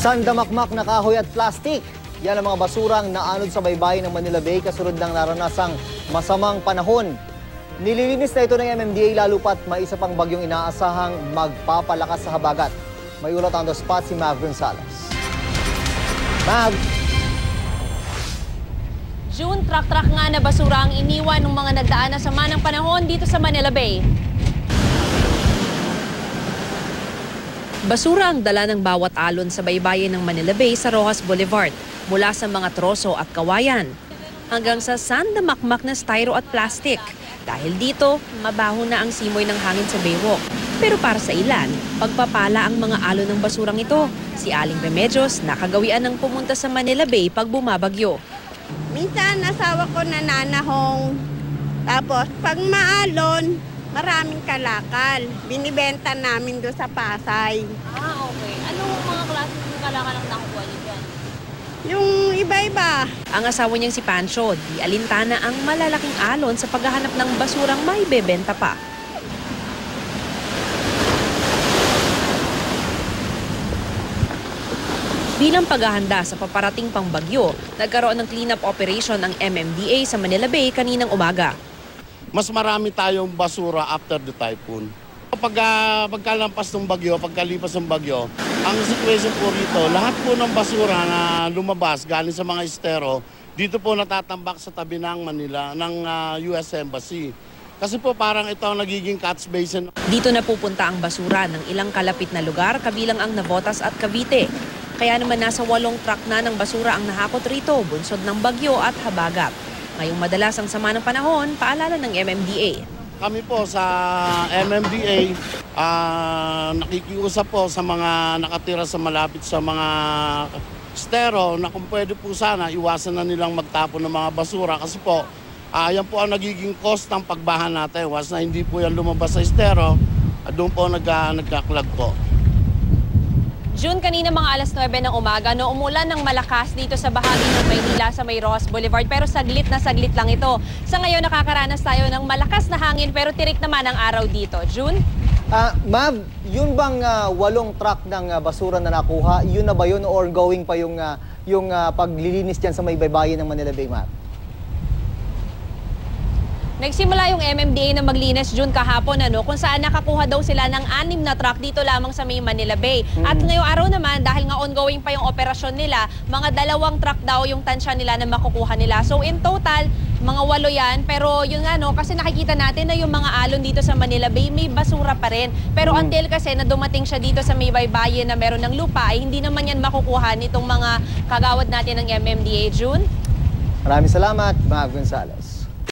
Sandamakmak na kahoy at plastik. Yan ang mga basurang naanod sa baybayin ng Manila Bay kasunod ng naranasang masamang panahon. Nililinis na ito ng MMDA lalo pat may isa pang bagyong inaasahang magpapalakas sa habagat. May ulat on the spot si Mav Gonzales. Mav! June, truck-truck nga na basura ang iniwan ng mga nagdaan na sama ng panahon dito sa Manila Bay. Basura ang dala ng bawat alon sa baybayin ng Manila Bay sa Roxas Boulevard, mula sa mga troso at kawayan hanggang sa sandamakmak na styro at plastic. Dahil dito, mabaho na ang simoy ng hangin sa baywalk. Pero para sa ilan, pagpapala ang mga alon ng basurang ito. Si Aling Remedios nakagawian ng pumunta sa Manila Bay pag bumabagyo. Minsan asawa ko nananahong, tapos pag maalon, maraming kalakal. Binibenta namin doon sa Pasay. Ah, okay. Anong mga klase ng kalakal ang nakukuha niyo dyan? Yung iba-iba. Ang asawa niyang si Pancho, di alintana ang malalaking alon sa paghahanap ng basurang may bebenta pa. Bilang paghahanda sa paparating pang bagyo, nagkaroon ng cleanup operation ang MMDA sa Manila Bay kaninang umaga. Mas marami tayong basura after the typhoon. Pagkalampas ng bagyo, pagkalipas ng bagyo, ang situation po rito, lahat po ng basura na lumabas galing sa mga estero, dito po natatambak sa tabi ng Manila, ng US Embassy. Kasi po parang ito ang nagiging catch basin. Dito napupunta ang basura ng ilang kalapit na lugar kabilang ang Navotas at Cavite. Kaya naman nasa 8 truck na ng basura ang nahakot rito, bunsod ng bagyo at habagat. Ngayong madalas ang sama ng panahon, paalala ng MMDA. Kami po sa MMDA, nakikiusap po sa mga nakatira sa malapit sa mga estero na kung pwede po sana iwasan na nilang magtapon ng mga basura kasi po yan po ang nagiging cost ng pagbaha natin. Was na hindi po yan lumabas sa estero, doon po nagkaklag po. June, kanina mga alas 9 ng umaga, no, umulan ng malakas dito sa bahagi ng Maynila sa may Roxas Boulevard. Pero saglit na saglit lang ito. Sa ngayon nakakaranas tayo ng malakas na hangin pero tirik naman ang araw dito. June? Mav, yun bang 8 truck ng basura na nakuha, yun na ba yun or going pa yung paglilinis dyan sa may baybayin ng Manila Bay, Mav? Nagsimula yung MMDA na maglinis June kahapon kung saan nakakuha daw sila ng 6 na truck dito lamang sa may Manila Bay. At ngayong araw naman dahil nga ongoing pa yung operasyon nila, mga 2 truck daw yung tansya nila na makukuha nila. So in total, mga 8 yan. Pero yun nga kasi nakikita natin na yung mga alon dito sa Manila Bay may basura pa rin. Pero until kasi na dumating siya dito sa may baybayin na meron ng lupa, ay hindi naman yan makukuha nitong mga kagawad natin ng MMDA. June? Maraming salamat, Mav Gonzales.